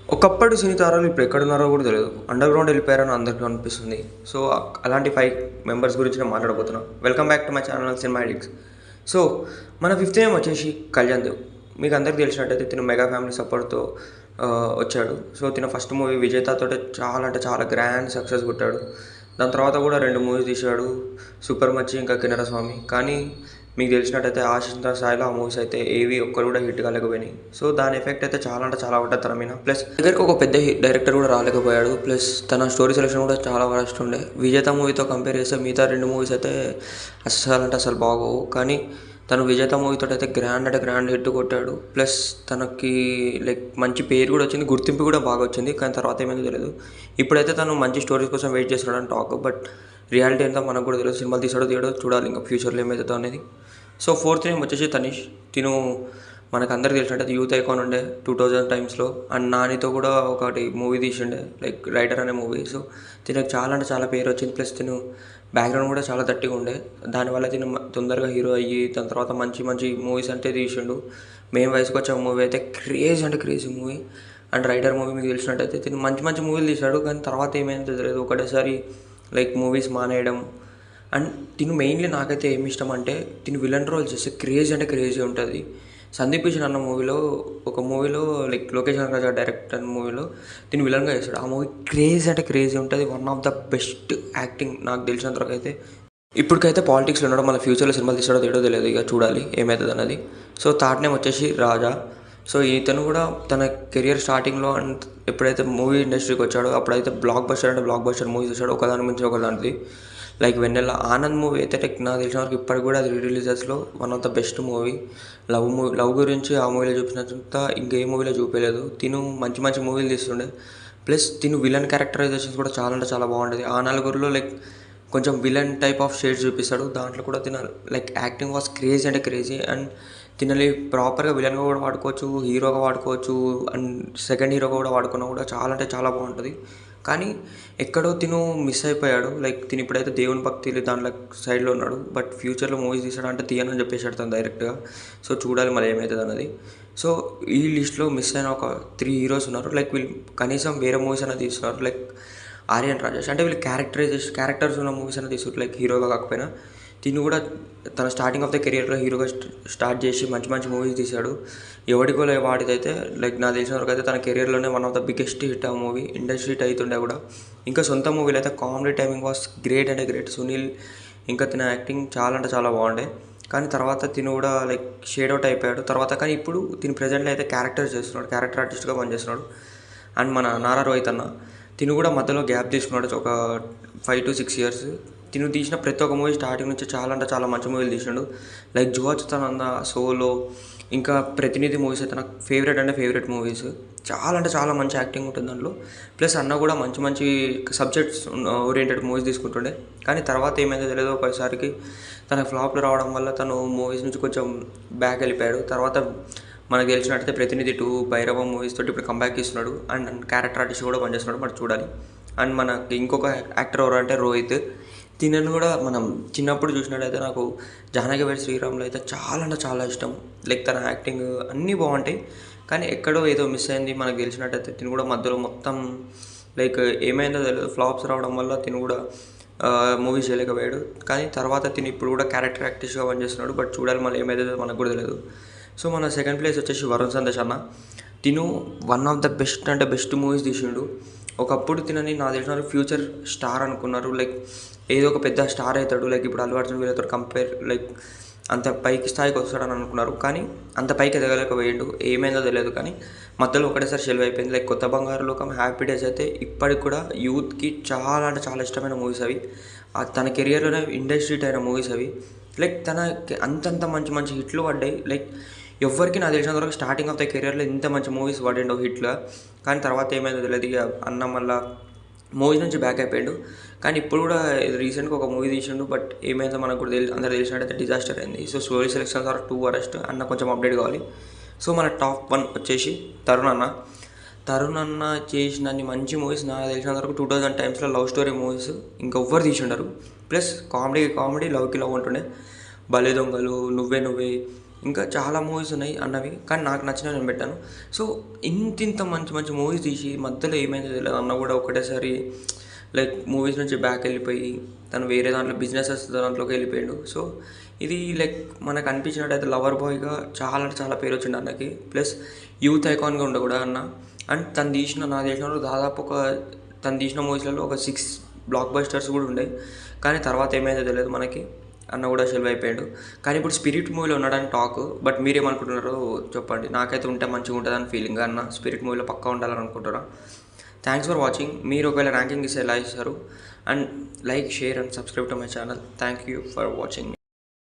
ఒకప్పటి సినీ తారాలు ఇప్పుడు ఎక్కడున్నారో కూడా తెలియదు. అండర్ గ్రౌండ్ వెళ్ళిపోయారని అందరికీ అనిపిస్తుంది. సో, అలాంటి 5 మెంబర్స్ గురించి నేను మాట్లాడబోతున్నా. Welcome back to my channel cinema addicts. So, మన ఫిఫ్త్ నేమ్ వచ్చేసి కళ్యాణ్ దేవ్. మీకు అందరికీ తెలిసినట్టయితే తిను మెగా ఫ్యామిలీ సపోర్ట్‌తో వచ్చాడు. సో, తిన ఫస్ట్ మూవీ 'విజేత' తోటే చాలా అంటే చాలా గ్రాండ్ సక్సెస్ కొట్టాడు. దాని తర్వాత కూడా 2 మూవీస్ తీశాడు. 'సూపర్ మచ్చి' ఇంకా 'కిన్నెర స్వామి'. కానీ మీకు తెలిసినట్టయితే ఆశించిన స్థాయిలో ఆ మూవీస్ అయితే ఏవి ఒక్కరు కూడా హిట్ కాలేకపోయినాయి. సో, దాని ఎఫెక్ట్ అయితే చాలా అంటే చాలా ఉంటుంది తన మీద. ప్లస్ దగ్గరికి ఒక పెద్ద డైరెక్టర్ కూడా రాలేకపోయాడు. ప్లస్ తన స్టోరీ సెలెక్షన్ కూడా చాలా వరస్ట్ ఉండే. 'విజేత' మూవీతో కంపేర్ చేస్తే మిగతా 2 మూవీస్ అయితే అస్సలు బాగోవు. కానీ తను 'విజేత' మూవీతో అయితే గ్రాండ్ అంటే గ్రాండ్ హిట్ కొట్టాడు. ప్లస్ తనకి లైక్ మంచి పేరు కూడా వచ్చింది, గుర్తింపు కూడా బాగా వచ్చింది. కానీ తర్వాత ఏమైందో తెలియదు. ఇప్పుడైతే తను మంచి స్టోరీస్ కోసం వెయిట్ చేస్తున్నాడని టాక్. బట్ రియాలిటీ ఎంతో మనకు కూడా తెలియదు. సినిమాలు తీసాడో తీయడో చూడాలి ఇంకా ఫ్యూచర్లో ఏమవుతుందో అనేది. సో, ఫోర్త్ నేమ్ వచ్చేసి తనీష్. తిను మనకు అందరికి తెలిసినట్టు యూత్ ఐకాన్ ఉండే 2000 టైమ్స్లో. అండ్ నానితో కూడా ఒకటి మూవీ తీసిండే లైక్ రైటర్ అనే మూవీ. సో, తినకు చాలా అంటే చాలా పేరు వచ్చింది. ప్లస్ తిను బ్యాక్గ్రౌండ్ కూడా చాలా గట్టిగా ఉండే. దానివల్ల తిను తొందరగా హీరో అయ్యి దాని తర్వాత మంచి మంచి మూవీస్ అంటే తీసిండు. మేము వయసుకు వచ్చే మూవీ అయితే క్రేజ్ అంటే crazy movie. And writer movie మీకు తెలిసినట్టయితే తిను మంచి మంచి మూవీలు తీశాడు. కానీ తర్వాత ఏమైందో తెలియదు. ఒకటేసారి లైక్ మూవీస్ మానేయడం. అండ్ తిను మెయిన్లీ నాకైతే ఏమి ఇష్టం అంటే తిను విలన్ రోల్ చేస్తే క్రేజీ అంటే క్రేజీ ఉంటుంది. సందీప్ కిషన్ అన్న మూవీలో ఒక మూవీలో లైక్ లోకేష్ కనకరాజ్ డైరెక్టర్ మూవీలో తిను విలన్గా చేస్తాడు. ఆ మూవీ క్రేజీ అంటే క్రేజీ ఉంటుంది. One of the best acting నాకు తెలిసినంతవరకు అయితే. ఇప్పటికైతే పాలిటిక్స్లో ఉన్నాడు. మన ఫ్యూచర్లో సినిమాలు తీసాడో తీయడో తెలియదు. ఇక చూడాలి ఏమవుతుంది అన్నది. సో, థర్డ్ నేమ్ వచ్చేసి రాజా. సో, ఇతను కూడా తన కెరియర్ స్టార్టింగ్లో అండ్ ఎప్పుడైతే మూవీ ఇండస్ట్రీకి వచ్చాడో అప్పుడైతే బ్లాక్ బస్టర్ మూవీ చూసాడు. ఒకదాని మించి ఒకదానిది. లైక్ 'వెన్నెల', 'ఆనంద్' మూవీ అయితే నాకు తెలిసిన వరకు ఇప్పటికి కూడా అది రిలీజెస్లో one of the best movie. Love గురించి ఆ మూవీలో చూపించినంత ఇంకే మూవీలో చూపించలేదు. తిను మంచి మంచి మూవీలు తీస్తుండే. ప్లస్ తిను విలన్ క్యారెక్టరైజేషన్స్ కూడా చాలా అంటే చాలా బాగుంటుంది. ఆ నలుగురిలో లైక్ కొంచెం విలన్ టైప్ ఆఫ్ షేడ్స్ చూపిస్తాడు. దాంట్లో కూడా తిన లైక్ యాక్టింగ్ వాస్ క్రేజీ అంటే క్రేజీ. అండ్ తినని ప్రాపర్గా విలన్గా కూడా వాడుకోవచ్చు, హీరోగా వాడుకోవచ్చు, అండ్ సెకండ్ హీరోగా కూడా వాడుకున్నా కూడా చాలా అంటే చాలా బాగుంటుంది. కానీ ఎక్కడో తిను మిస్ అయిపోయాడు. లైక్ తిను ఇప్పుడైతే దేవుని భక్తి దాంట్లో సైడ్లో ఉన్నాడు. బట్ ఫ్యూచర్లో మూవీస్ తీసాడంటే తీయనని చెప్పేసాడు తను డైరెక్ట్గా. సో, చూడాలి మరి ఏమవుతుంది అన్నది. సో, ఈ లిస్ట్లో మిస్ అయిన ఒక 3 హీరోస్ ఉన్నారు. లైక్ వీళ్ళు కనీసం వేరే మూవీస్ అయినా తీస్తున్నారు. లైక్ ఆర్యన్ రాజేష్ అంటే వీళ్ళు క్యారెక్టర్స్ ఉన్న మూవీస్ అయినా తీసుకుంటారు. లైక్ హీరోగా కాకపోయినా తిను కూడా తన స్టార్టింగ్ ఆఫ్ ద కెరియర్లో హీరోగా స్టార్ట్ చేసి మంచి మంచి మూవీస్ తీశాడు. ఎవడికో వాడిదైతే లైక్ నాకు తెలిసిన వరకు అయితే తన కెరియర్లోనే one of the biggest hit ఆ మూవీ. ఇండస్ట్రీ హిట్ అవుతుండే కూడా. ఇంకా సొంత మూవీలు అయితే కామెడీ టైమింగ్ వాస్ గ్రేట్ అంటే గ్రేట్. సునీల్ ఇంకా తిన యాక్టింగ్ చాలా అంటే చాలా బాగుండే. కానీ తర్వాత తిను కూడా లైక్ షేడ్ అవుట్ అయిపోయాడు తర్వాత. కానీ ఇప్పుడు తిను ప్రజెంట్లో అయితే క్యారెక్టర్ చేస్తున్నాడు, క్యారెక్టర్ ఆర్టిస్ట్గా పనిచేస్తున్నాడు. అండ్ మన నారా రోహిత్ అన్న తిను కూడా మధ్యలో గ్యాప్ తీసుకున్నాడు ఒక 5 to 6 years. తిను తీసిన ప్రతి ఒక్క మూవీ స్టార్టింగ్ నుంచి చాలా అంటే చాలా మంచి మూవీలు తీసినాడు. లైక్ 'జువా చుతానంద', 'సోలో' ఇంకా 'ప్రతినిధి' మూవీస్ అయితే నాకు ఫేవరెట్ మూవీస్. చాలా అంటే చాలా మంచి యాక్టింగ్ ఉంటుంది దాంట్లో. ప్లస్ అన్న కూడా మంచి మంచి సబ్జెక్ట్స్ ఓరియంటెడ్ మూవీస్ తీసుకుంటుండే. కానీ తర్వాత ఏమైందో తెలియదు. ఒకసారికి తన ఫ్లాప్లు రావడం వల్ల తను మూవీస్ నుంచి కొంచెం బ్యాక్ వెళ్ళిపోయాడు. తర్వాత మనకు తెలిసినట్టయితే 'ప్రతినిధి 2', 'భైరవ' మూవీస్ తోటి ఇప్పుడు కంబ్యాక్ ఇస్తున్నాడు. అండ్ క్యారెక్టర్ ఆర్టిస్ట్ కూడా పనిచేస్తున్నాడు. మరి చూడాలి. అండ్ మనకి ఇంకొక యాక్టర్ ఎవరు అంటే రోహిత్. తినను కూడా మనం చిన్నప్పుడు చూసినట్టయితే నాకు 'జానకి వెడ్స్ శ్రీరామ్'లో అయితే చాలా అంటే చాలా ఇష్టం. లైక్ తన యాక్టింగ్ అన్నీ బాగుంటాయి. కానీ ఎక్కడో ఏదో మిస్ అయింది. మనకు తెలిసినట్టయితే తిను కూడా మధ్యలో మొత్తం లైక్ ఏమైందో తెలియదు. ఫ్లాప్స్ రావడం వల్ల తిను కూడా మూవీస్ చేయలేకపోయాడు. కానీ తర్వాత తిను ఇప్పుడు కూడా క్యారెక్టర్ ఆర్టిస్ట్గా పనిచేస్తున్నాడు. బట్ చూడాలి మళ్ళీ ఏమైతుందో మనకు కూడా తెలియదు. సో, మన సెకండ్ ప్లేస్ వచ్చేసి వరుణ్ సందేశ్ అన్న. తిను one of the best movies తీసిండు. ఒకప్పుడు తినని నాకు తెలిసిన ఫ్యూచర్ స్టార్ అనుకున్నారు. లైక్ ఏదో ఒక పెద్ద స్టార్ అవుతాడు. లైక్ ఇప్పుడు అల్లు అర్జున్ వీళ్ళతో కంపేర్ లైక్ అంత పైకి స్థాయికి వస్తాడని అనుకున్నారు. కానీ అంత పైకి ఎదగలేకపోయాడు. ఏమైందో తెలియదు. కానీ మధ్యలో ఒకటేసారి షెల్వ్ అయిపోయింది. లైక్ 'కొత్త బంగారు లోకం', 'హ్యాపీ డేస్' అయితే ఇప్పటికి కూడా యూత్కి చాలా అంటే చాలా ఇష్టమైన మూవీస్ అవి. తన కెరియర్లోనే ఇండస్ట్రీ హిట్ అయిన మూవీస్ అవి. లైక్ తనకి అంతంత మంచి మంచి హిట్లు పడ్డాయి. లైక్ ఎవ్వరికి నాకు తెలిసినంత వరకు స్టార్టింగ్ ఆఫ్ ద కెరియర్లో ఇంత మంచి మూవీస్ పడిండో హిట్లో. కానీ తర్వాత ఏమైందో తెలియదు. ఇక అన్న మళ్ళీ మూవీస్ నుంచి బ్యాక్ అయిపోయాడు. కానీ ఇప్పుడు కూడా రీసెంట్గా ఒక మూవీ తీసిండు. బట్ ఏమైందో మనకు కూడా అందరూ తెలిసినట్టయితే డిజాస్టర్ అయింది. So, story selections are 2 worst. అన్న కొంచెం అప్డేట్ కావాలి. సో, మన టాప్ 1 వచ్చేసి తరుణ్ అన్న. తరుణ్ అన్న చేసినన్ని మంచి మూవీస్ నాకు తెలిసినంత వరకు 2000 టైమ్స్లో లవ్ స్టోరీ మూవీస్ ఇంకెవ్వరు తీసిండరు. ప్లస్ కామెడీ లవ్కి లవ్ ఉంటుండే. 'భలే దొంగలు', 'నువ్వే నువ్వే', ఇంకా చాలా మూవీస్ ఉన్నాయి అన్నవి, కానీ నాకు నచ్చినవి నేను పెట్టాను. సో ఇంతింత మంచి మంచి మూవీస్ తీసి మధ్యలో ఏమైందో తెలియదు, అన్న కూడా ఒకటేసారి లైక్ మూవీస్ నుంచి బ్యాక్ వెళ్ళిపోయి తను వేరే దాంట్లో బిజినెసెస్ దాంట్లోకి వెళ్ళిపోయాడు. సో ఇది లైక్ మనకు అనిపించినట్టయితే లవర్ బాయ్గా చాలా అంటే చాలా పేరు వచ్చింది అన్నకి, ప్లస్ యూత్ ఐకాన్గా ఉండే కూడా అన్న. అండ్ నాకు తెలిసిన దాదాపు తను తీసిన మూవీస్లలో ఒక 6 బ్లాక్ బస్టర్స్ కూడా ఉండే, కానీ తర్వాత ఏమైందో తెలియదు మనకి, అన్న కూడా సెలవు అయిపోయాడు. కానీ ఇప్పుడు స్పిరిట్ మూవీలో ఉన్నాడని టాక్, బట్ మీరేమనుకుంటున్నారో చెప్పండి. నాకైతే ఉంటే మంచిగా ఉంటుందని ఫీలింగ్, అన్న స్పిరిట్ మూవీలో పక్కా ఉండాలని అనుకుంటున్నా. Thanks for watching. మీరు ఒకవేళ ర్యాంకింగ్ ఇస్తే ఎలా ఇస్తారు? And like, share and subscribe to my channel. Thank you for watching.